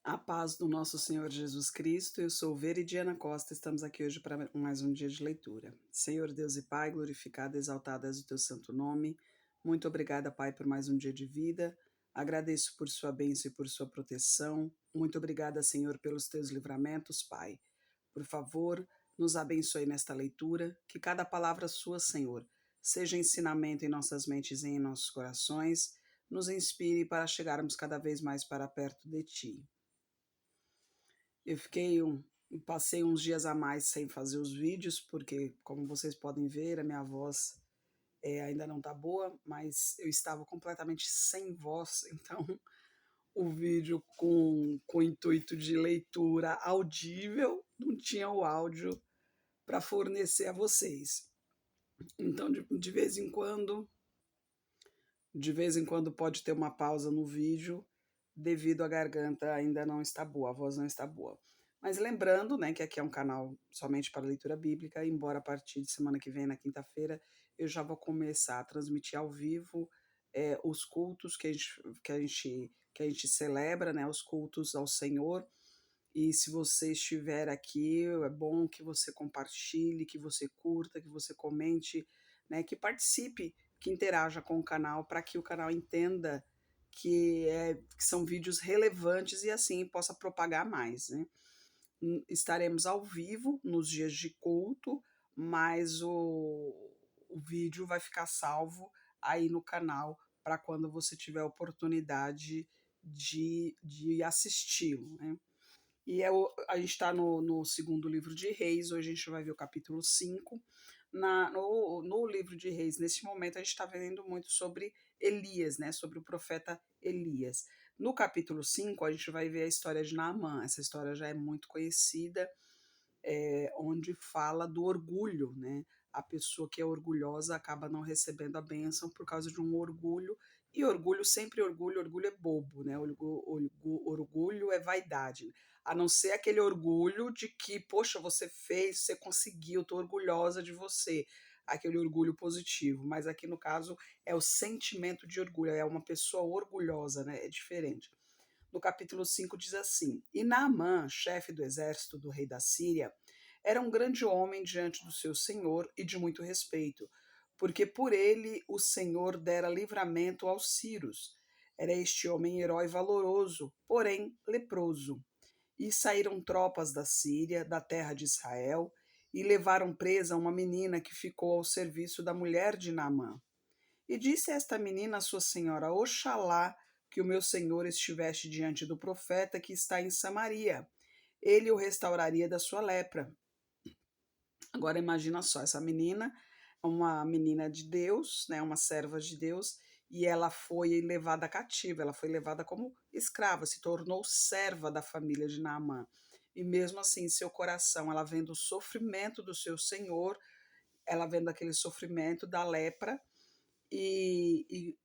A paz do nosso Senhor Jesus Cristo, eu sou Veridiana Costa, estamos aqui hoje para mais um dia de leitura. Senhor Deus e Pai, glorificado e exaltado és o teu santo nome. Muito obrigada, Pai, por mais um dia de vida. Agradeço por sua bênção e por sua proteção. Muito obrigada, Senhor, pelos teus livramentos, Pai. Por favor, nos abençoe nesta leitura, que cada palavra sua, Senhor, seja ensinamento em nossas mentes e em nossos corações, nos inspire para chegarmos cada vez mais para perto de Ti. Eu passei uns dias a mais sem fazer os vídeos, porque, como vocês podem ver, a minha voz ainda não tá boa, mas eu estava completamente sem voz, então o vídeo com o intuito de leitura audível não tinha o áudio para fornecer a vocês. Então, de vez em quando pode ter uma pausa no vídeo, devido à garganta ainda não está boa, a voz não está boa. Mas lembrando, né, que aqui é um canal somente para leitura bíblica, embora a partir de semana que vem, na quinta-feira, eu já vou começar a transmitir ao vivo os cultos que a gente celebra, né, os cultos ao Senhor. E se você estiver aqui, é bom que você compartilhe, que você curta, que você comente, né, que participe, que interaja com o canal, para que o canal entenda que são vídeos relevantes e assim possa propagar mais, né? Estaremos ao vivo nos dias de culto, mas o vídeo vai ficar salvo aí no canal para quando você tiver a oportunidade de assisti-lo, né? A gente está no segundo livro de Reis, hoje a gente vai ver o capítulo 5. No livro de Reis, nesse momento, a gente está vendo muito sobre Elias, né? Sobre o profeta Elias. No capítulo 5, a gente vai ver a história de Naamã. Essa história já é muito conhecida, onde fala do orgulho, né? A pessoa que é orgulhosa acaba não recebendo a bênção por causa de um orgulho, e orgulho é bobo, né? Orgulho é vaidade. A não ser aquele orgulho de que, poxa, você fez, você conseguiu, estou orgulhosa de você. Aquele orgulho positivo. Mas aqui no caso é o sentimento de orgulho, é uma pessoa orgulhosa, né? É diferente. No capítulo 5 diz assim: E Naamã, chefe do exército do rei da Síria, era um grande homem diante do seu senhor e de muito respeito, porque por ele o Senhor dera livramento aos sírios. Era este homem herói valoroso, porém leproso. E saíram tropas da Síria, da terra de Israel, e levaram presa uma menina que ficou ao serviço da mulher de Naamã. E disse esta menina à sua senhora: Oxalá que o meu senhor estivesse diante do profeta que está em Samaria. Ele o restauraria da sua lepra. Agora imagina só, essa menina, uma menina de Deus, né, uma serva de Deus, e ela foi levada cativa, ela foi levada como escrava, se tornou serva da família de Naamã. E mesmo assim, seu coração, ela vendo o sofrimento do seu senhor, ela vendo aquele sofrimento da lepra, e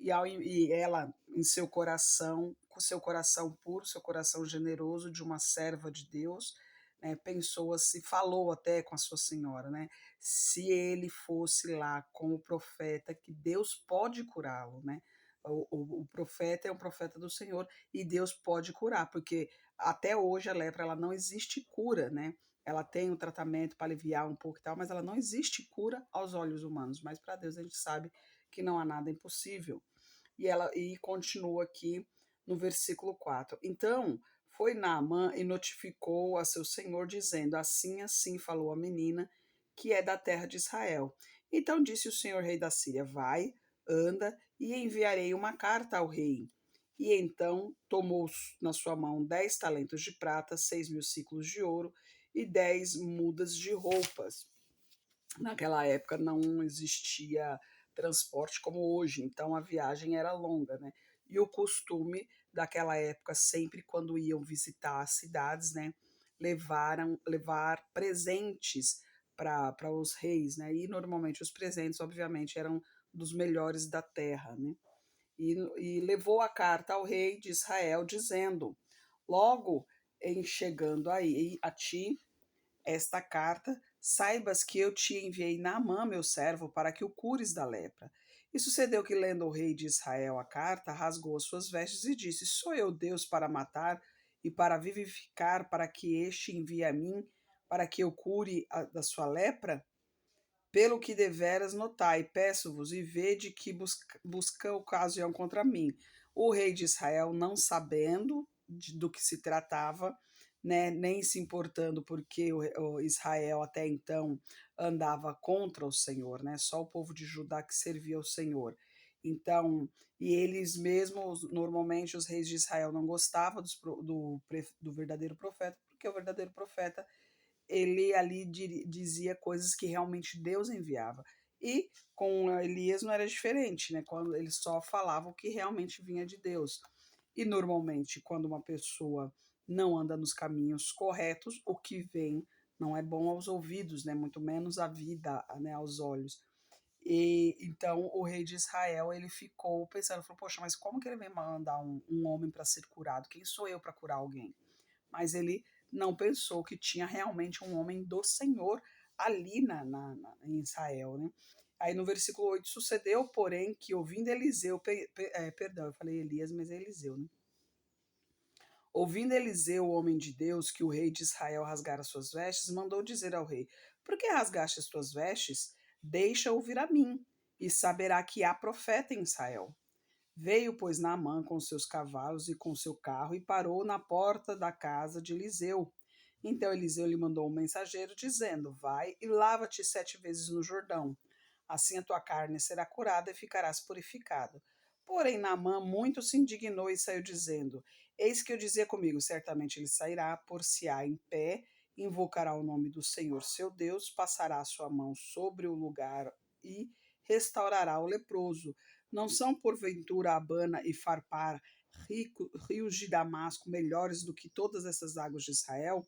ela, em seu coração, com seu coração puro, seu coração generoso de uma serva de Deus, né, pensou assim, falou até com a sua senhora, né? Se ele fosse lá com o profeta, que Deus pode curá-lo, né? O profeta é um profeta do Senhor e Deus pode curar, porque até hoje a lepra ela não existe cura, né? Ela tem um tratamento para aliviar um pouco e tal, mas ela não existe cura aos olhos humanos. Mas para Deus a gente sabe que não há nada impossível. E continua aqui no versículo 4. Então foi Naamã e notificou a seu senhor, dizendo: Assim, assim falou a menina, que é da terra de Israel. Então disse o senhor rei da Síria: Vai, anda, e enviarei uma carta ao rei. E então tomou na sua mão 10 talentos de prata, 6.000 ciclos de ouro e 10 mudas de roupas. Naquela época não existia transporte como hoje, então a viagem era longa, né? E o costume daquela época, sempre quando iam visitar as cidades, né, levar presentes para os reis, né? E normalmente os presentes, obviamente, eram dos melhores da terra, né? E levou a carta ao rei de Israel, dizendo: Logo em chegando aí a ti esta carta, saibas que eu te enviei Naamã, meu servo, para que o cures da lepra. E sucedeu que, lendo o rei de Israel a carta, rasgou as suas vestes e disse: Sou eu Deus para matar e para vivificar, para que este envie a mim, para que eu cure da sua lepra? Pelo que deveras notai, peço-vos, e vede que busca ocasião contra mim. O rei de Israel, não sabendo do que se tratava, né, nem se importando, porque o Israel até então andava contra o Senhor, né, só o povo de Judá que servia ao Senhor. Então, e eles mesmos, normalmente os reis de Israel não gostavam do verdadeiro profeta, porque o verdadeiro profeta ele ali dizia coisas que realmente Deus enviava. E com Elias não era diferente, né? Quando ele só falava o que realmente vinha de Deus. E normalmente, quando uma pessoa não anda nos caminhos corretos, o que vem não é bom aos ouvidos, né? Muito menos à vida, né? Aos olhos. E então o rei de Israel ele ficou pensando, falou, poxa, mas como que ele vem mandar um homem para ser curado? Quem sou eu para curar alguém? Mas ele não pensou que tinha realmente um homem do Senhor ali em Israel, né? Aí no versículo 8, sucedeu, porém, que ouvindo Eliseu, perdão, eu falei Elias, mas é Eliseu, né? Ouvindo Eliseu, o homem de Deus, que o rei de Israel rasgara suas vestes, mandou dizer ao rei, por que rasgaste as tuas vestes? Deixa ouvir a mim, e saberá que há profeta em Israel. Veio, pois, Naamã com seus cavalos e com seu carro e parou na porta da casa de Eliseu. Então Eliseu lhe mandou um mensageiro, dizendo, vai e lava-te 7 vezes no Jordão. Assim a tua carne será curada e ficarás purificado. Porém Naamã muito se indignou e saiu dizendo, eis que eu dizia comigo, certamente ele sairá, por-se-á em pé, invocará o nome do Senhor seu Deus, passará a sua mão sobre o lugar e restaurará o leproso. Não são, porventura, Abana e Farpar, rios de Damasco, melhores do que todas essas águas de Israel?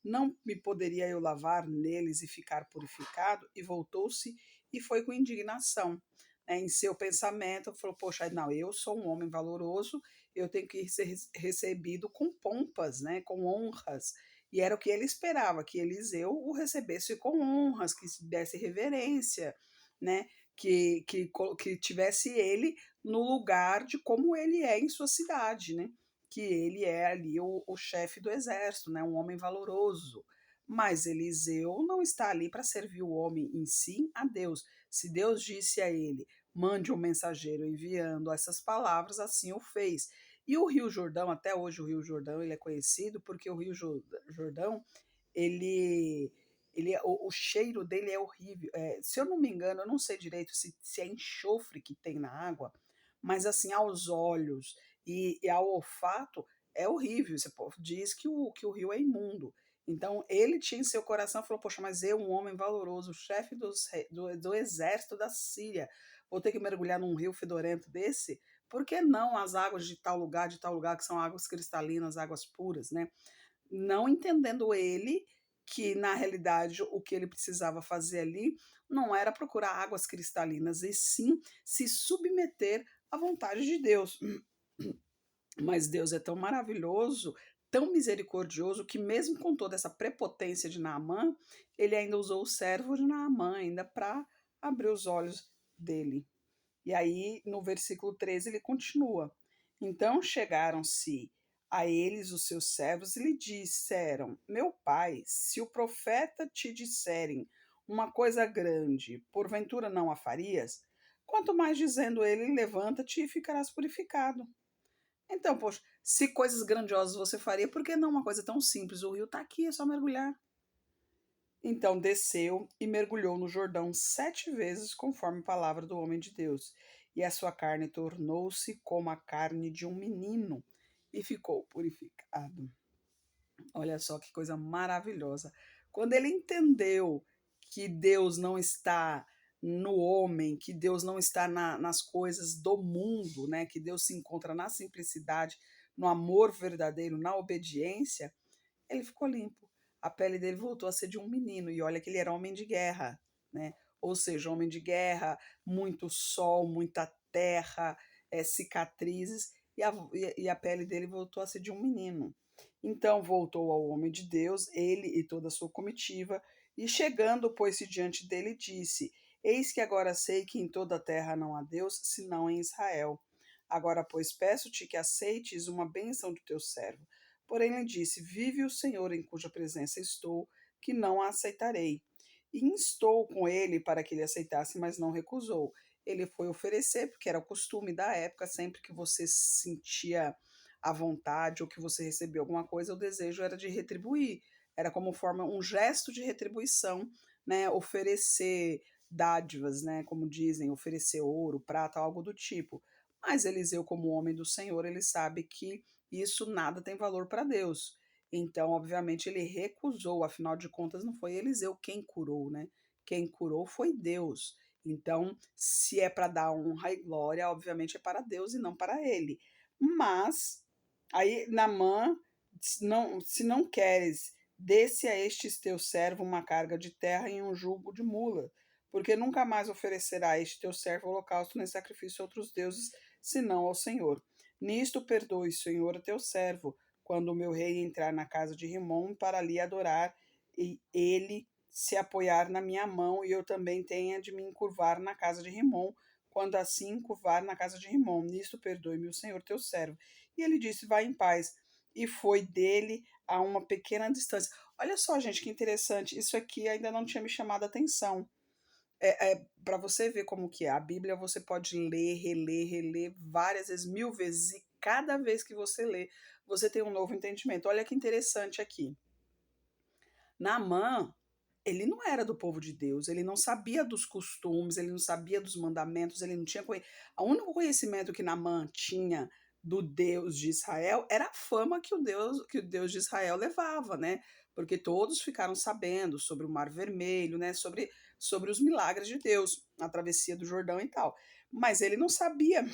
Não me poderia eu lavar neles e ficar purificado? E voltou-se e foi com indignação. Em seu pensamento, falou: poxa, não, eu sou um homem valoroso, eu tenho que ser recebido com pompas, né, com honras. E era o que ele esperava, que Eliseu o recebesse com honras, que desse reverência, né, que tivesse ele no lugar de como ele é em sua cidade, né? Que ele é ali o chefe do exército, né? Um homem valoroso. Mas Eliseu não está ali para servir o homem em si a Deus. Se Deus disse a ele, mande um mensageiro enviando essas palavras, assim o fez. E o Rio Jordão, até hoje o Rio Jordão ele é conhecido porque o Rio Jordão ele o cheiro dele é horrível. Se eu não me engano, eu não sei direito se é enxofre que tem na água, mas assim, aos olhos e ao olfato é horrível. Você diz que o rio é imundo. Então ele tinha em seu coração, falou, poxa, mas eu, um homem valoroso, chefe do exército da Síria, vou ter que mergulhar num rio fedorento desse? Por que não as águas de tal lugar, que são águas cristalinas, águas puras, né? Não entendendo ele que, na realidade, o que ele precisava fazer ali não era procurar águas cristalinas, e sim se submeter à vontade de Deus. Mas Deus é tão maravilhoso, tão misericordioso, que mesmo com toda essa prepotência de Naamã, ele ainda usou o servo de Naamã ainda para abrir os olhos dele. E aí, no versículo 13, ele continua. Então chegaram-se a eles os seus servos e lhe disseram, meu pai, se o profeta te disserem uma coisa grande, porventura não a farias? Quanto mais dizendo ele, levanta-te e ficarás purificado. Então, poxa, se coisas grandiosas você faria, por que não uma coisa tão simples? O rio está aqui, é só mergulhar. Então desceu e mergulhou no Jordão 7 vezes, conforme a palavra do homem de Deus. E a sua carne tornou-se como a carne de um menino e ficou purificado. Olha só que coisa maravilhosa. Quando ele entendeu que Deus não está no homem, que Deus não está nas coisas do mundo, né? Que Deus se encontra na simplicidade, no amor verdadeiro, na obediência, ele ficou limpo. A pele dele voltou a ser de um menino, e olha que ele era homem de guerra, né? Ou seja, homem de guerra, muito sol, muita terra, cicatrizes, e a pele dele voltou a ser de um menino. Então voltou ao homem de Deus, ele e toda a sua comitiva, e chegando, pôs-se diante dele, disse: Eis que agora sei que em toda a terra não há Deus, senão em Israel. Agora, pois, peço-te que aceites uma bênção do teu servo. Porém ele disse: Vive o Senhor em cuja presença estou, que não a aceitarei. E instou com ele para que ele aceitasse, mas não recusou. Ele foi oferecer, porque era o costume da época, sempre que você se sentia à vontade ou que você recebia alguma coisa, o desejo era de retribuir. Era como forma, um gesto de retribuição, né? Oferecer dádivas, né? Como dizem, oferecer ouro, prata, algo do tipo. Mas Eliseu, como homem do Senhor, ele sabe que isso nada tem valor para Deus. Então, obviamente, ele recusou, afinal de contas, não foi Eliseu quem curou, né? Quem curou foi Deus. Então, se é para dar honra e glória, obviamente é para Deus e não para ele. Mas, aí Naamã, se não queres, desse a este teu servo uma carga de terra e um jugo de mula, porque nunca mais oferecerá a este teu servo holocausto nem sacrifício a outros deuses, senão ao Senhor. Nisto perdoe, Senhor, a teu servo, quando o meu rei entrar na casa de Rimom para ali adorar, e ele se apoiar na minha mão, e eu também tenha de me encurvar na casa de Rimom, quando assim encurvar na casa de Rimom. Nisto perdoe-me o Senhor teu servo. E ele disse: vai em paz. E foi dele a uma pequena distância. Olha só, gente, que interessante. Isso aqui ainda não tinha me chamado a atenção. Para você ver como que é. A Bíblia você pode ler, reler, reler várias vezes, 1000 vezes, e cada vez que você lê, você tem um novo entendimento. Olha que interessante aqui. Naamã, ele não era do povo de Deus, ele não sabia dos costumes, ele não sabia dos mandamentos, ele não tinha o único conhecimento que Naamã tinha do Deus de Israel era a fama que o Deus de Israel levava, né? Porque todos ficaram sabendo sobre o Mar Vermelho, né? Sobre os milagres de Deus, a travessia do Jordão e tal. Mas ele não sabia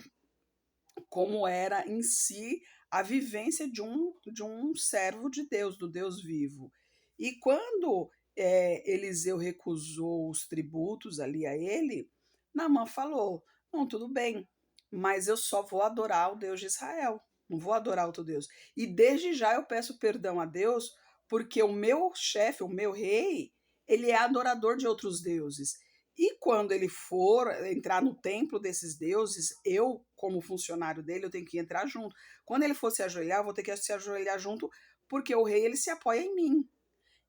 como era em si a vivência de um servo de Deus, do Deus vivo. E quando Eliseu recusou os tributos ali a ele, Naamã falou: não, tudo bem, mas eu só vou adorar o Deus de Israel, não vou adorar outro Deus. E desde já eu peço perdão a Deus, porque o meu chefe, o meu rei, ele é adorador de outros deuses. E quando ele for entrar no templo desses deuses, eu, como funcionário dele, eu tenho que entrar junto. Quando ele for se ajoelhar, eu vou ter que se ajoelhar junto, porque o rei ele se apoia em mim.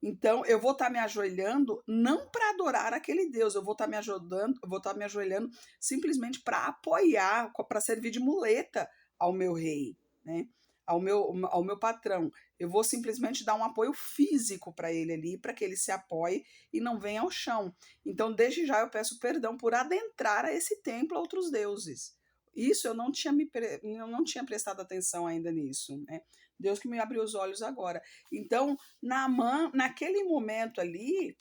Então, eu vou estar me ajoelhando não para adorar aquele Deus, eu vou estar me ajoelhando simplesmente para apoiar, para servir de muleta ao meu rei, né? Ao meu patrão. Eu vou simplesmente dar um apoio físico para ele ali, para que ele se apoie e não venha ao chão. Então, desde já eu peço perdão por adentrar a esse templo a outros deuses. Isso eu não tinha prestado atenção ainda nisso, né? Deus que me abriu os olhos agora. Então, Naamã, naquele momento ali,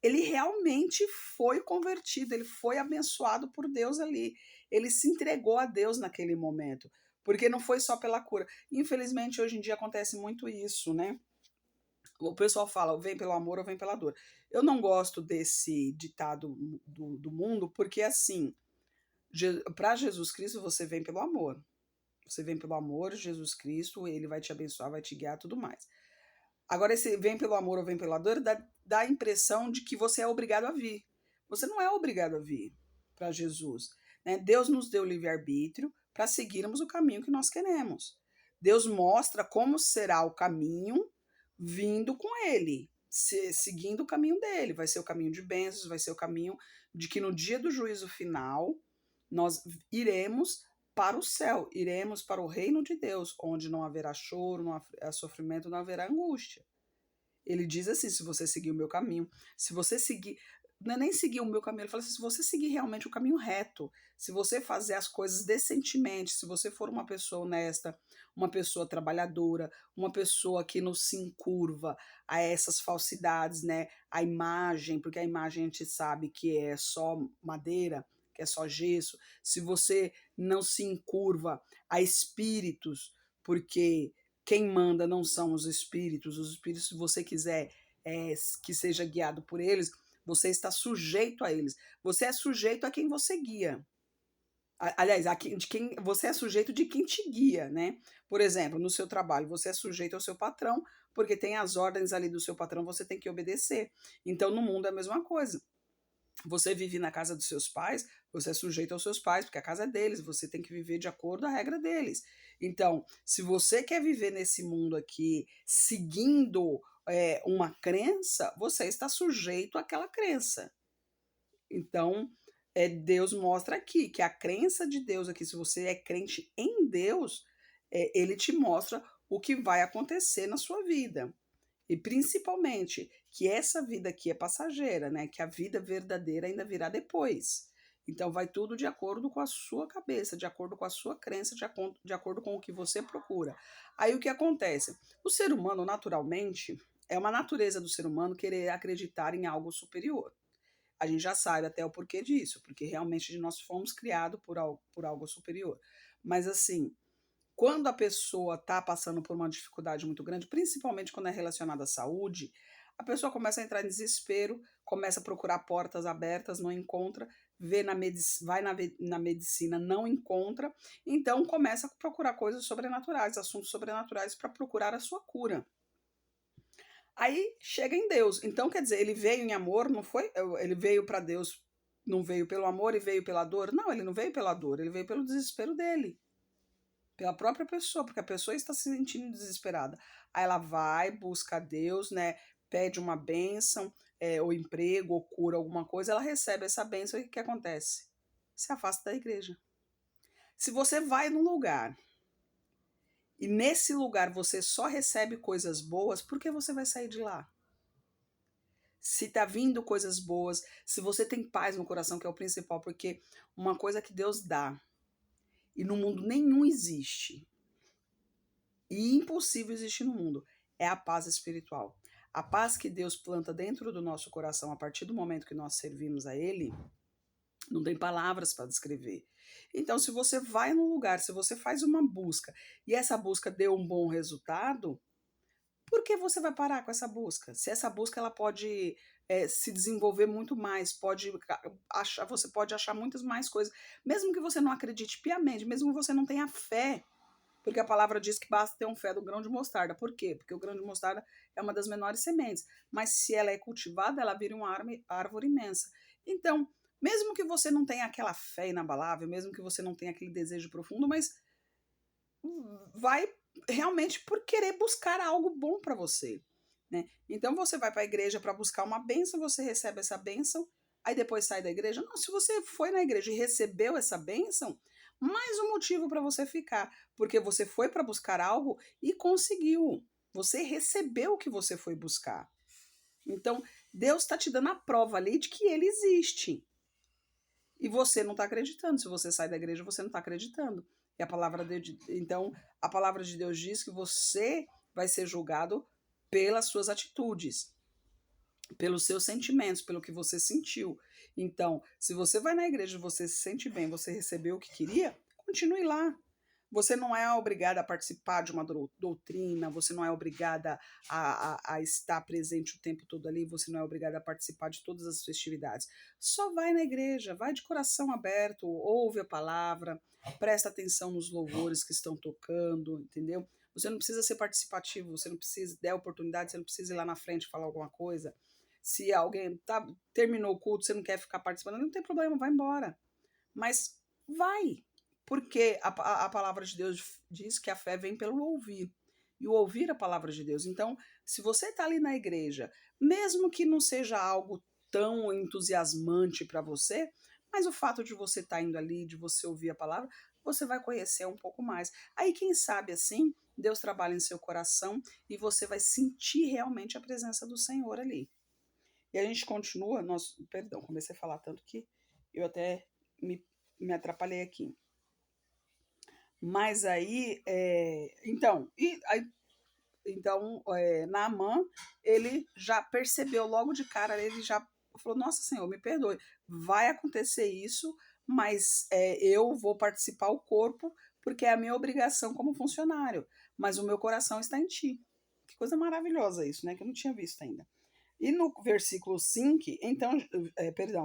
ele realmente foi convertido, ele foi abençoado por Deus ali. Ele se entregou a Deus naquele momento, porque não foi só pela cura. Infelizmente, hoje em dia acontece muito isso, né? O pessoal fala, vem pelo amor ou vem pela dor. Eu não gosto desse ditado do mundo, porque assim, para Jesus Cristo você vem pelo amor. Você vem pelo amor de Jesus Cristo, ele vai te abençoar, vai te guiar, tudo mais. Agora, esse vem pelo amor ou vem pela dor, dá a impressão de que você é obrigado a vir. Você não é obrigado a vir para Jesus, né? Deus nos deu livre-arbítrio para seguirmos o caminho que nós queremos. Deus mostra como será o caminho vindo com ele, seguindo o caminho dele. Vai ser o caminho de bênçãos, vai ser o caminho de que no dia do juízo final nós iremos para o céu, iremos para o reino de Deus, onde não haverá choro, não haverá sofrimento, não haverá angústia. Ele diz assim: se você seguir o meu caminho, se você seguir, não é nem seguir o meu caminho, ele fala assim: se você seguir realmente o caminho reto, se você fazer as coisas decentemente, se você for uma pessoa honesta, uma pessoa trabalhadora, uma pessoa que não se encurva a essas falsidades, né? A imagem, porque a imagem a gente sabe que é só madeira, que é só gesso. Se você não se encurva a espíritos, porque quem manda não são os espíritos, se você quiser que seja guiado por eles, você está sujeito a eles. Você é sujeito a quem você guia. Aliás, você é sujeito de quem te guia, né? Por exemplo, no seu trabalho, você é sujeito ao seu patrão, porque tem as ordens ali do seu patrão, você tem que obedecer. Então, no mundo é a mesma coisa. Você vive na casa dos seus pais, você é sujeito aos seus pais, porque a casa é deles, você tem que viver de acordo com a regra deles. Então, se você quer viver nesse mundo aqui seguindo uma crença, você está sujeito àquela crença. Então, Deus mostra aqui que a crença de Deus aqui, se você é crente em Deus, ele te mostra o que vai acontecer na sua vida. E principalmente que essa vida aqui é passageira, né? Que a vida verdadeira ainda virá depois. Então vai tudo de acordo com a sua cabeça, de acordo com a sua crença, de acordo com o que você procura. Aí o que acontece? O ser humano, naturalmente, é uma natureza do ser humano querer acreditar em algo superior. A gente já sabe até o porquê disso, porque realmente nós fomos criados por algo superior. Mas assim, quando a pessoa está passando por uma dificuldade muito grande, principalmente quando é relacionada à saúde, a pessoa começa a entrar em desespero, começa a procurar portas abertas, não encontra, vai na medicina, não encontra, então começa a procurar coisas sobrenaturais, assuntos sobrenaturais para procurar a sua cura. Aí chega em Deus. Então, quer dizer, ele veio em amor, não foi? Ele veio para Deus, não veio pelo amor e veio pela dor? Não, ele não veio pela dor, ele veio pelo desespero dele. Pela própria pessoa, porque a pessoa está se sentindo desesperada. Aí ela vai, busca a Deus, né? Pede uma bênção, ou emprego, ou cura, alguma coisa, ela recebe essa bênção e o que acontece? Se afasta da igreja. Se você vai num lugar e nesse lugar você só recebe coisas boas, por que você vai sair de lá? Se tá vindo coisas boas, se você tem paz no coração, que é o principal, porque uma coisa que Deus dá e no mundo nenhum existe, e impossível existir no mundo, é a paz espiritual. A paz que Deus planta dentro do nosso coração a partir do momento que nós servimos a Ele, não tem palavras para descrever. Então, se você vai num lugar, se você faz uma busca e essa busca deu um bom resultado, por que você vai parar com essa busca? Se essa busca ela pode se desenvolver muito mais, você pode achar muitas mais coisas, mesmo que você não acredite piamente, mesmo que você não tenha fé, porque a palavra diz que basta ter um fé do grão de mostarda. Por quê? Porque o grão de mostarda é uma das menores sementes, mas se ela é cultivada, ela vira uma árvore imensa. Então, mesmo que você não tenha aquela fé inabalável, mesmo que você não tenha aquele desejo profundo, mas vai realmente por querer buscar algo bom para você, né? Então você vai para a igreja para buscar uma bênção, você recebe essa bênção, aí depois sai da igreja. Não, se você foi na igreja e recebeu essa bênção, mais um motivo para você ficar, porque você foi para buscar algo e conseguiu. Você recebeu o que você foi buscar. Então, Deus está te dando a prova ali de que ele existe. E você não está acreditando. Se você sai da igreja, você não está acreditando. E então, a palavra de Deus diz que você vai ser julgado pelas suas atitudes, pelos seus sentimentos, pelo que você sentiu. Então, se você vai na igreja, você se sente bem, você recebeu o que queria, continue lá. Você não é obrigada a participar de uma doutrina, você não é obrigada a estar presente o tempo todo ali, você não é obrigada a participar de todas as festividades. Só vai na igreja, vai de coração aberto, ouve a palavra, presta atenção nos louvores que estão tocando, entendeu? Você não precisa ser participativo, você não precisa der oportunidade, você não precisa ir lá na frente falar alguma coisa. Se alguém terminou o culto, você não quer ficar participando, não tem problema, vai embora. Mas vai, porque a palavra de Deus diz que a fé vem pelo ouvir. E o ouvir a palavra de Deus. Então, se você está ali na igreja, mesmo que não seja algo tão entusiasmante para você, mas o fato de você estar indo ali, de você ouvir a palavra, você vai conhecer um pouco mais. Aí, quem sabe assim, Deus trabalha em seu coração e você vai sentir realmente a presença do Senhor ali. E a gente continua, perdão, comecei a falar tanto que eu até me atrapalhei aqui. Mas aí, Naamã, ele já percebeu logo de cara, ele já falou, nossa Senhor, me perdoe, vai acontecer isso, mas eu vou participar o corpo, porque é a minha obrigação como funcionário, mas o meu coração está em ti. Que coisa maravilhosa isso, né, que eu não tinha visto ainda. E no versículo 5,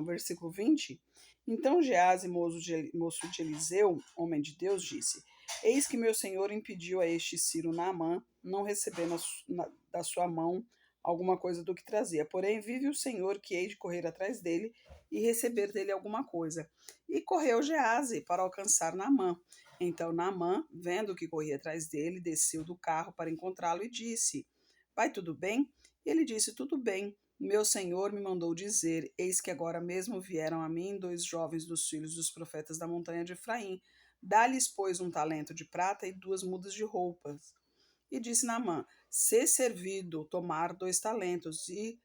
versículo 20, então Geazi, moço de Eliseu, homem de Deus, disse, eis que meu senhor impediu a este Ciro Naamã, não recebendo da sua mão alguma coisa do que trazia. Porém, vive o Senhor que hei de correr atrás dele e receber dele alguma coisa. E correu Geazi para alcançar Naamã. Então Naamã, vendo que corria atrás dele, desceu do carro para encontrá-lo e disse: Vai tudo bem? E ele disse: Tudo bem. Meu senhor me mandou dizer: Eis que agora mesmo vieram a mim 2 jovens dos filhos dos profetas da montanha de Efraim. Dá-lhes, pois, 1 talento de prata e 2 mudas de roupas. E disse Naamã: Se servido tomar 2 talentos. E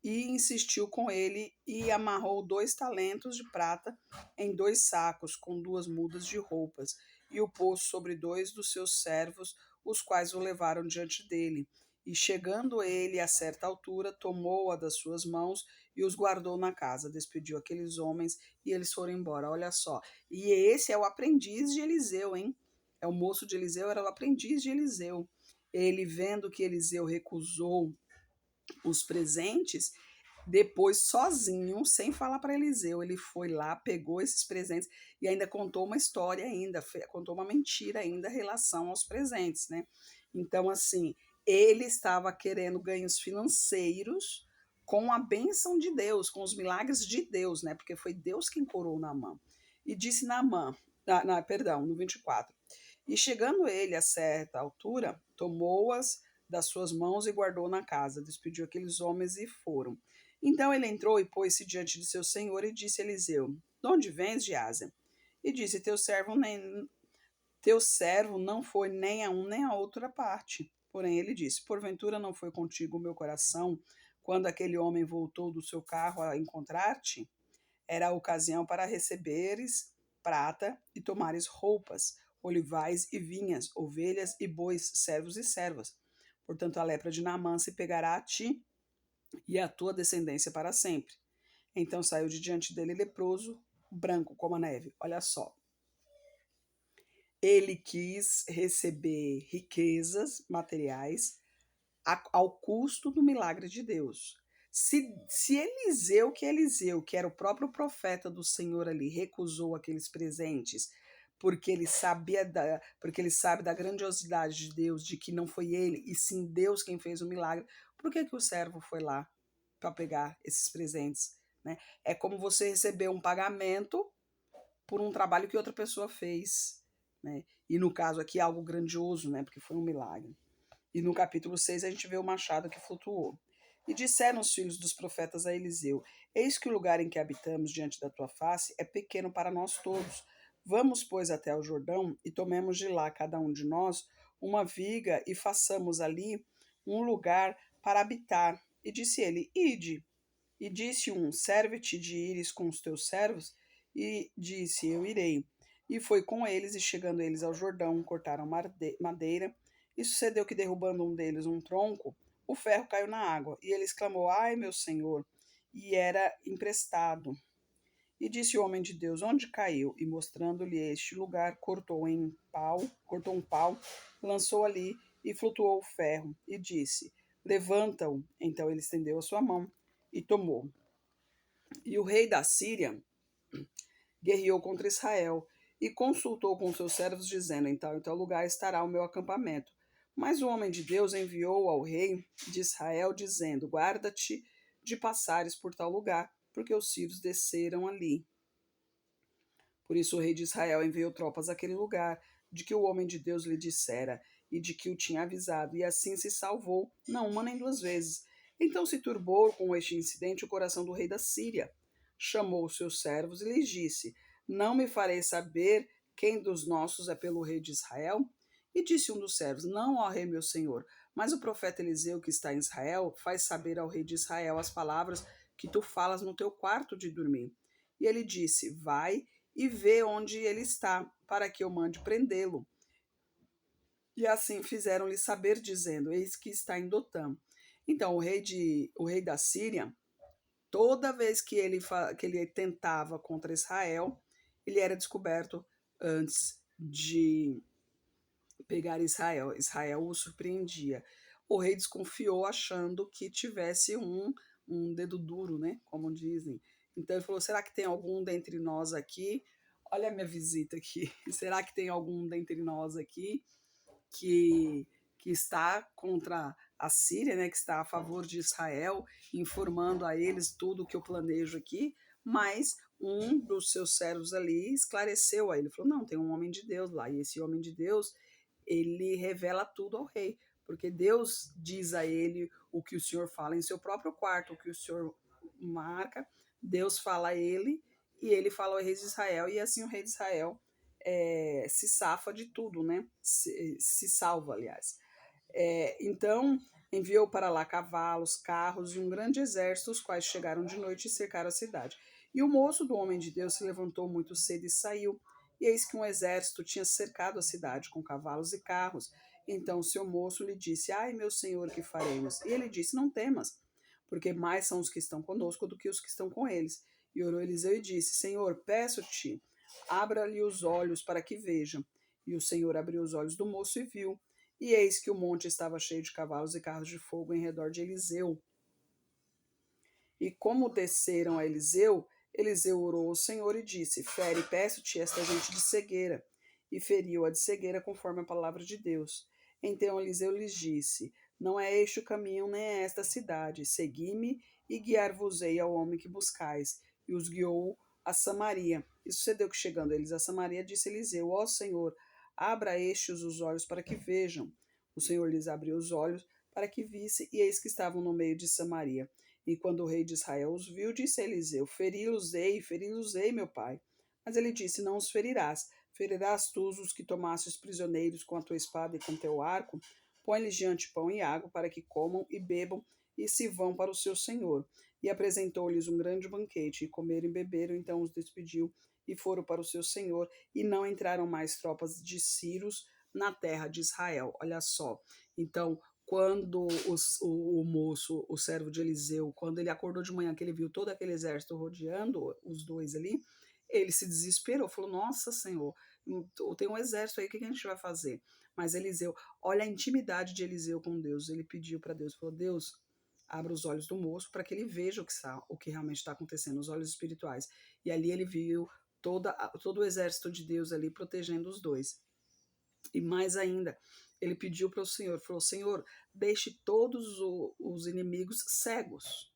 insistiu com ele e amarrou 2 talentos de prata em 2 sacos com 2 mudas de roupas e o pôs sobre 2 dos seus servos, os quais o levaram diante dele. E chegando ele a certa altura, tomou-a das suas mãos e os guardou na casa. Despediu aqueles homens e eles foram embora. Olha só. E esse é o aprendiz de Eliseu, hein? É o moço de Eliseu, era o aprendiz de Eliseu. Ele, vendo que Eliseu recusou os presentes, depois sozinho, sem falar para Eliseu, ele foi lá, pegou esses presentes e ainda contou uma história ainda, contou uma mentira ainda em relação aos presentes, né? Então, assim, ele estava querendo ganhos financeiros com a bênção de Deus, com os milagres de Deus, né? Porque foi Deus quem curou Naamã. E disse Naamã, perdão, no 24, e chegando ele a certa altura, tomou-as das suas mãos e guardou na casa. Despediu aqueles homens e foram. Então ele entrou e pôs-se diante de seu senhor e disse a Eliseu: De onde vens, Geazi? E disse: Teu servo não foi nem a um nem a outra parte. Porém ele disse: Porventura não foi contigo o meu coração quando aquele homem voltou do seu carro a encontrar-te? Era a ocasião para receberes prata e tomares roupas, olivais e vinhas, ovelhas e bois, servos e servas. Portanto, a lepra de Naamã se pegará a ti e a tua descendência para sempre. Então saiu de diante dele leproso, branco como a neve. Olha só. Ele quis receber riquezas materiais ao custo do milagre de Deus. Se Eliseu, que era o próprio profeta do Senhor ali, recusou aqueles presentes, porque ele sabe da grandiosidade de Deus, de que não foi ele, e sim Deus quem fez o milagre, por que o servo foi lá para pegar esses presentes? Né? É como você receber um pagamento por um trabalho que outra pessoa fez. Né? E no caso aqui, algo grandioso, né? Porque foi um milagre. E no capítulo 6 a gente vê o machado que flutuou. E disseram os filhos dos profetas a Eliseu: Eis que o lugar em que habitamos diante da tua face é pequeno para nós todos. Vamos, pois, até o Jordão e tomemos de lá, cada um de nós, uma viga e façamos ali um lugar para habitar. E disse ele: Ide. E disse um: Serve-te de ires com os teus servos? E disse: Eu irei. E foi com eles, e chegando eles ao Jordão, cortaram madeira. E sucedeu que, derrubando um deles um tronco, o ferro caiu na água. E ele exclamou: Ai, meu senhor! E era emprestado. E disse o homem de Deus: Onde caiu? E mostrando-lhe este lugar, cortou um pau, lançou ali e flutuou o ferro. E disse: Levanta-o. Então ele estendeu a sua mão e tomou. E o rei da Síria guerreou contra Israel e consultou com seus servos, dizendo: Em tal lugar estará o meu acampamento. Mas o homem de Deus enviou ao rei de Israel, dizendo: Guarda-te de passares por tal lugar, porque os sírios desceram ali. Por isso o rei de Israel enviou tropas àquele lugar, de que o homem de Deus lhe dissera, e de que o tinha avisado, e assim se salvou, não uma nem 2 vezes. Então se turbou com este incidente o coração do rei da Síria. Chamou os seus servos e lhes disse: Não me farei saber quem dos nossos é pelo rei de Israel? E disse um dos servos: Não, ó rei meu senhor, mas o profeta Eliseu, que está em Israel, faz saber ao rei de Israel as palavras que tu falas no teu quarto de dormir. E ele disse: Vai e vê onde ele está, para que eu mande prendê-lo. E assim fizeram-lhe saber, dizendo: Eis que está em Dotã. Então o rei da Síria, toda vez que ele tentava contra Israel, ele era descoberto antes de pegar Israel. Israel o surpreendia. O rei desconfiou, achando que tivesse um dedo duro, né? Como dizem. Então ele falou: será que tem algum dentre nós aqui? Olha a minha visita aqui. Será que tem algum dentre nós aqui que, que está contra a Síria, né, que está a favor de Israel, informando a eles tudo o que eu planejo aqui, mas um dos seus servos ali esclareceu a ele, falou, não, tem um homem de Deus lá, e esse homem de Deus, ele revela tudo ao rei, porque Deus diz a ele o que o Senhor fala em seu próprio quarto, o que o Senhor marca, Deus fala a ele, e ele fala ao rei de Israel, e assim o rei de Israel se safa de tudo, né? Se salva, aliás. Então enviou para lá cavalos, carros e um grande exército, os quais chegaram de noite e cercaram a cidade. E o moço do homem de Deus se levantou muito cedo e saiu. E eis que um exército tinha cercado a cidade com cavalos e carros. Então o seu moço lhe disse: Ai, meu senhor, que faremos? E ele disse: Não temas, porque mais são os que estão conosco do que os que estão com eles. E orou Eliseu e disse: Senhor, peço-te, abra-lhe os olhos para que vejam. E o Senhor abriu os olhos do moço e viu. E eis que o monte estava cheio de cavalos e carros de fogo em redor de Eliseu. E como desceram a Eliseu, Eliseu orou ao Senhor e disse: Fere, peço-te esta gente de cegueira. E feriu-a de cegueira conforme a palavra de Deus. Então Eliseu lhes disse: Não é este o caminho, nem é esta a cidade. Segui-me e guiar-vos-ei ao homem que buscais. E os guiou a Samaria. E sucedeu que, chegando eles a Samaria, disse Eliseu: Ó Senhor, abra a estes os olhos para que vejam. O Senhor lhes abriu os olhos para que visse, e eis que estavam no meio de Samaria. E quando o rei de Israel os viu, disse a Eliseu: feri-los-ei, meu pai. Mas ele disse: Não os ferirás. Ferirás tu os que tomastes prisioneiros com a tua espada e com teu arco? Põe-lhes diante pão e água para que comam e bebam e se vão para o seu senhor. E apresentou-lhes um grande banquete, e comeram e beberam, então os despediu e foram para o seu senhor, e não entraram mais tropas de Círios na terra de Israel. Olha só. Então, quando o moço, o servo de Eliseu, quando ele acordou de manhã, que ele viu todo aquele exército rodeando os dois ali, ele se desesperou, falou: Nossa, Senhor, tem um exército aí, o que a gente vai fazer? Mas Eliseu, olha a intimidade de Eliseu com Deus. Ele pediu para Deus, falou: Deus, abra os olhos do moço para que ele veja o que realmente está acontecendo, os olhos espirituais. E ali ele viu todo o exército de Deus ali protegendo os dois. E mais ainda, ele pediu para o Senhor, falou: Senhor, deixe todos os inimigos cegos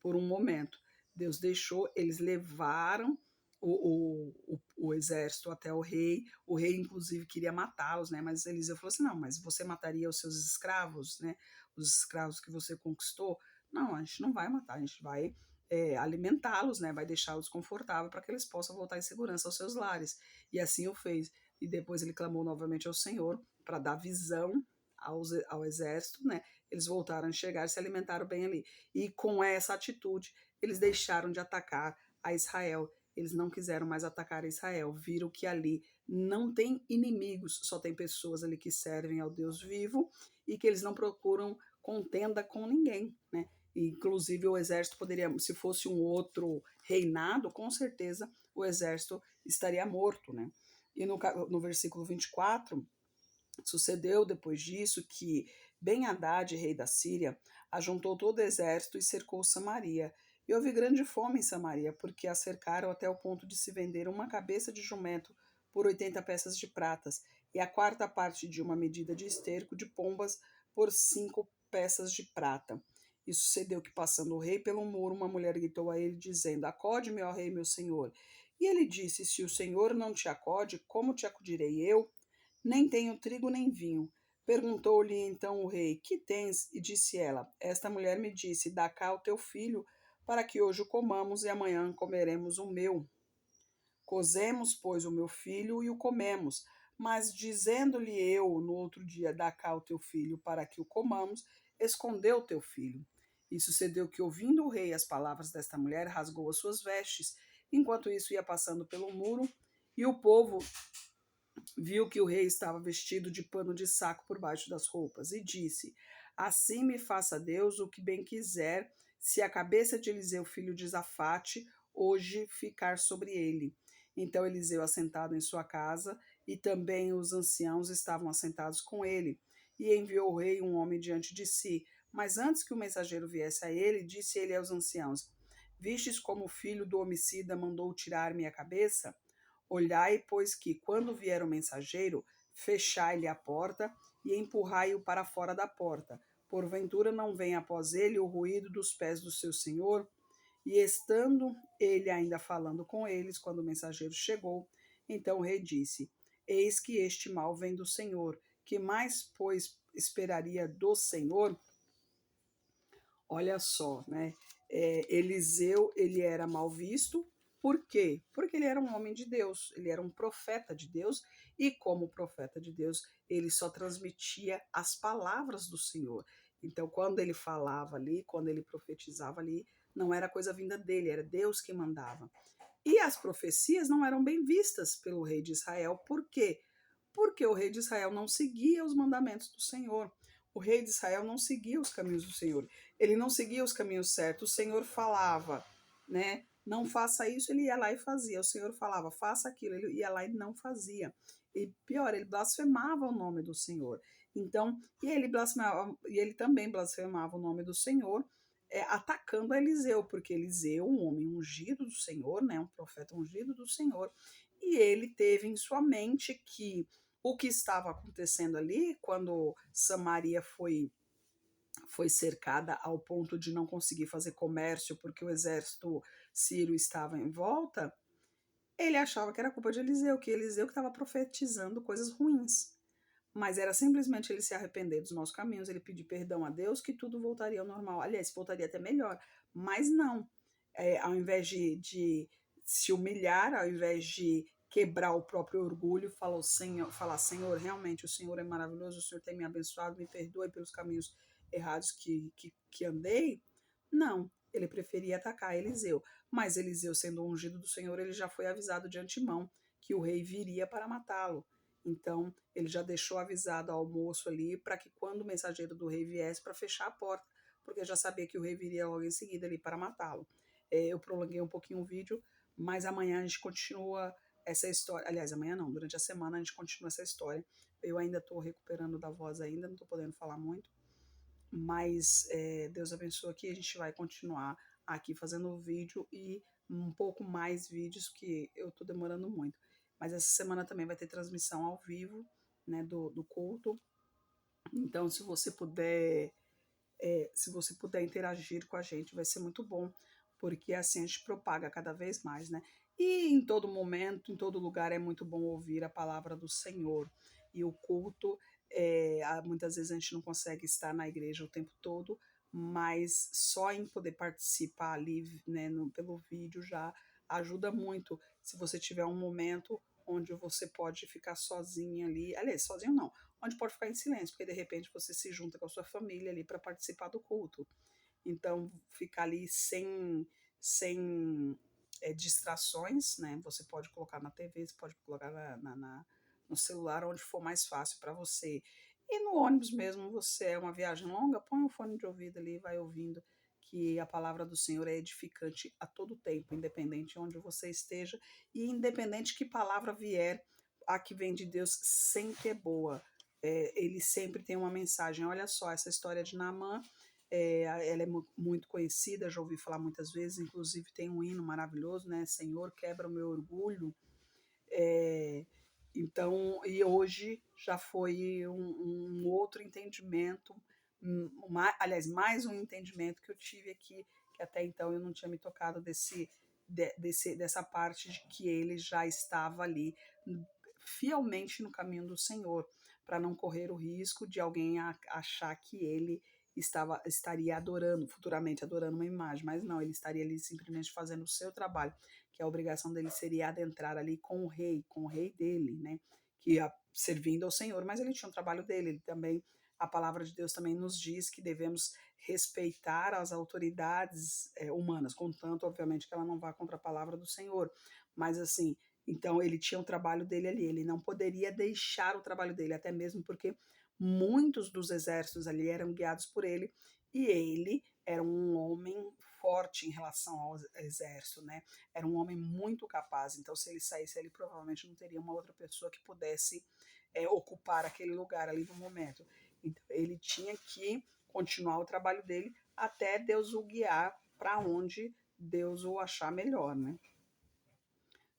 por um momento. Deus deixou, eles levaram o exército até o rei inclusive queria matá-los, né? Mas Eliseu falou assim: não, mas você mataria os seus escravos, né? Os escravos que você conquistou? Não, a gente não vai matar, a gente vai alimentá-los, né? Vai deixá-los confortáveis para que eles possam voltar em segurança aos seus lares. E assim o fez. E depois ele clamou novamente ao Senhor para dar visão ao exército, né? Eles voltaram a enxergar e se alimentaram bem ali. E com essa atitude, eles deixaram de atacar a Israel. Eles não quiseram mais atacar a Israel. Viram que ali não tem inimigos, só tem pessoas ali que servem ao Deus vivo e que eles não procuram contenda com ninguém, né? Inclusive o exército poderia, se fosse um outro reinado, com certeza o exército estaria morto, né? E no versículo 24, sucedeu depois disso que Ben-Hadad, rei da Síria, ajuntou todo o exército e cercou Samaria. E houve grande fome em Samaria, porque a cercaram até o ponto de se vender uma cabeça de jumento por 80 peças de pratas, e a quarta parte de uma medida de esterco de pombas por 5 peças de prata. E sucedeu que, passando o rei pelo muro, uma mulher gritou a ele, dizendo: Acode-me, ó rei, meu senhor. E ele disse: Se o Senhor não te acode, como te acudirei eu? Nem tenho trigo nem vinho. Perguntou-lhe então o rei: Que tens? E disse ela: Esta mulher me disse: Dá cá o teu filho, para que hoje o comamos e amanhã comeremos o meu. Cozemos, pois, o meu filho e o comemos. Mas dizendo-lhe eu no outro dia: Dá cá o teu filho, para que o comamos, escondeu o teu filho. E sucedeu que, ouvindo o rei as palavras desta mulher, rasgou as suas vestes. Enquanto isso, ia passando pelo muro, e o povo viu que o rei estava vestido de pano de saco por baixo das roupas, e disse: Assim me faça Deus o que bem quiser, se a cabeça de Eliseu, filho de Zafate, hoje ficar sobre ele. Então Eliseu, assentado em sua casa, e também os anciãos estavam assentados com ele, e enviou o rei um homem diante de si. Mas antes que o mensageiro viesse a ele, disse ele aos anciãos: Vistes como o filho do homicida mandou tirar minha cabeça? Olhai, pois, que, quando vier o mensageiro, fechai-lhe a porta e empurrai-o para fora da porta. Porventura não vem após ele o ruído dos pés do seu senhor? E estando ele ainda falando com eles, quando o mensageiro chegou, então o rei disse: Eis que este mal vem do Senhor. Que mais, pois, esperaria do Senhor? Olha só, né? Eliseu, ele era mal visto. Por quê? Porque ele era um homem de Deus, ele era um profeta de Deus, e como profeta de Deus, ele só transmitia as palavras do Senhor. Então, quando ele falava ali, quando ele profetizava ali, não era coisa vinda dele, era Deus que mandava. E as profecias não eram bem vistas pelo rei de Israel. Por quê? Porque o rei de Israel não seguia os mandamentos do Senhor. O rei de Israel não seguia os caminhos do Senhor. Ele não seguia os caminhos certos. O Senhor falava, né? Não faça isso, ele ia lá e fazia. O Senhor falava, faça aquilo, ele ia lá e não fazia. E pior, ele blasfemava o nome do Senhor. Então, e ele também blasfemava o nome do Senhor, atacando Eliseu, porque Eliseu, um homem ungido do Senhor, né, um profeta ungido do Senhor, e ele teve em sua mente que o que estava acontecendo ali, quando Samaria foi cercada ao ponto de não conseguir fazer comércio porque o exército sírio estava em volta, ele achava que era culpa de Eliseu, que Eliseu que estava profetizando coisas ruins. Mas era simplesmente ele se arrepender dos maus caminhos, ele pedir perdão a Deus, que tudo voltaria ao normal. Aliás, voltaria até melhor. Mas não. Ao invés de se humilhar, ao invés de quebrar o próprio orgulho, falar, Senhor, realmente o Senhor é maravilhoso, o Senhor tem me abençoado, me perdoe pelos caminhos errados que andei. Não, ele preferia atacar Eliseu. Mas Eliseu, sendo ungido do Senhor, ele já foi avisado de antemão que o rei viria para matá-lo. Então, ele já deixou avisado ao moço ali para que quando o mensageiro do rei viesse para fechar a porta, porque já sabia que o rei viria logo em seguida ali para matá-lo. Eu prolonguei um pouquinho o vídeo, mas amanhã a gente continua essa história. Aliás, amanhã não, durante a semana a gente continua essa história. Eu ainda estou recuperando da voz ainda, não estou podendo falar muito, mas Deus abençoe aqui, a gente vai continuar aqui fazendo o vídeo e um pouco mais vídeos, que eu estou demorando muito. Mas essa semana também vai ter transmissão ao vivo, né, do culto. Então, se você puder interagir com a gente, vai ser muito bom, porque assim a gente propaga cada vez mais, né? E em todo momento, em todo lugar, é muito bom ouvir a palavra do Senhor. E o culto, muitas vezes a gente não consegue estar na igreja o tempo todo, mas só em poder participar ali, né, pelo vídeo já ajuda muito. Se você tiver um momento onde você pode ficar sozinha ali, aliás, sozinho não, onde pode ficar em silêncio, porque de repente você se junta com a sua família ali para participar do culto. Então, ficar ali sem distrações, né? Você pode colocar na TV, você pode colocar no celular, onde for mais fácil para você. E no ônibus mesmo, você é uma viagem longa, põe um fone de ouvido ali e vai ouvindo, que a palavra do Senhor é edificante a todo tempo, independente de onde você esteja, e independente que palavra vier, a que vem de Deus sempre é boa. Ele sempre tem uma mensagem. Olha só, essa história de Naamã, ela é muito conhecida, já ouvi falar muitas vezes, inclusive tem um hino maravilhoso, né? Senhor, quebra o meu orgulho. Então, e hoje já foi um outro entendimento, aliás, mais um entendimento que eu tive aqui, que até então eu não tinha me tocado dessa parte de que ele já estava ali fielmente no caminho do Senhor, para não correr o risco de alguém achar que ele estaria adorando, futuramente adorando uma imagem, mas não, ele estaria ali simplesmente fazendo o seu trabalho, que a obrigação dele seria adentrar ali com o rei dele, né, que ia servindo ao Senhor, mas ele tinha um trabalho dele, ele também, a palavra de Deus também nos diz que devemos respeitar as autoridades humanas, contanto, obviamente, que ela não vá contra a palavra do Senhor, mas assim, então ele tinha o trabalho dele ali, ele não poderia deixar o trabalho dele, até mesmo porque muitos dos exércitos ali eram guiados por ele, e ele era um homem forte em relação ao exército, né? Era um homem muito capaz, então se ele saísse, ele provavelmente não teria uma outra pessoa que pudesse ocupar aquele lugar ali no momento. Então ele tinha que continuar o trabalho dele até Deus o guiar para onde Deus o achar melhor, né?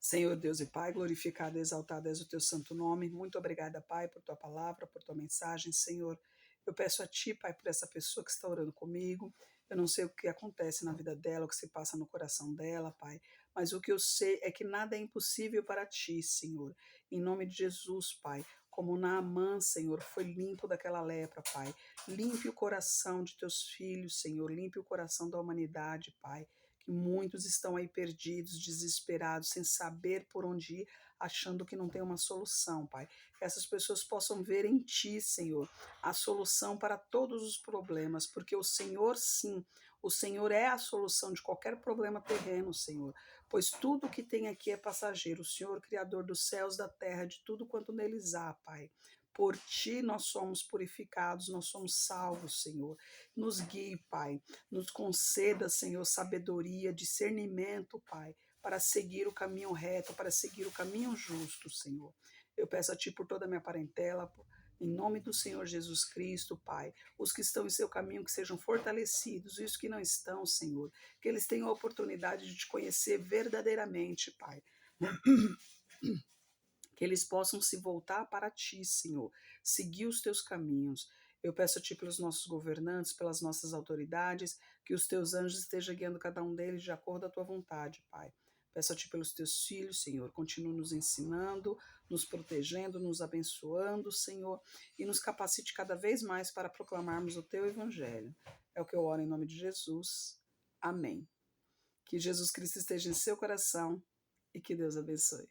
Senhor Deus e Pai, glorificado e exaltado és o teu santo nome. Muito obrigada, Pai, por tua palavra, por tua mensagem, Senhor. Eu peço a Ti, Pai, por essa pessoa que está orando comigo. Eu não sei o que acontece na vida dela, o que se passa no coração dela, Pai, mas o que eu sei é que nada é impossível para Ti, Senhor. Em nome de Jesus, Pai, como Naamã, Senhor, foi limpo daquela lepra, Pai. Limpe o coração de Teus filhos, Senhor. Limpe o coração da humanidade, Pai, que muitos estão aí perdidos, desesperados, sem saber por onde ir, achando que não tem uma solução, Pai. Que essas pessoas possam ver em Ti, Senhor, a solução para todos os problemas, porque o Senhor, sim, o Senhor é a solução de qualquer problema terreno, Senhor, pois tudo que tem aqui é passageiro. O Senhor, Criador dos céus, da terra, de tudo quanto neles há, Pai. Por Ti nós somos purificados, nós somos salvos, Senhor. Nos guie, Pai. Nos conceda, Senhor, sabedoria, discernimento, Pai, para seguir o caminho reto, para seguir o caminho justo, Senhor. Eu peço a Ti por toda a minha parentela, em nome do Senhor Jesus Cristo, Pai. Os que estão em seu caminho, que sejam fortalecidos, e os que não estão, Senhor, que eles tenham a oportunidade de te conhecer verdadeiramente, Pai. Que eles possam se voltar para Ti, Senhor, seguir os Teus caminhos. Eu peço a Ti pelos nossos governantes, pelas nossas autoridades, que os Teus anjos estejam guiando cada um deles de acordo com a Tua vontade, Pai. Peço a Ti pelos Teus filhos, Senhor, continue nos ensinando, nos protegendo, nos abençoando, Senhor, e nos capacite cada vez mais para proclamarmos o Teu Evangelho. É o que eu oro em nome de Jesus. Amém. Que Jesus Cristo esteja em seu coração e que Deus abençoe.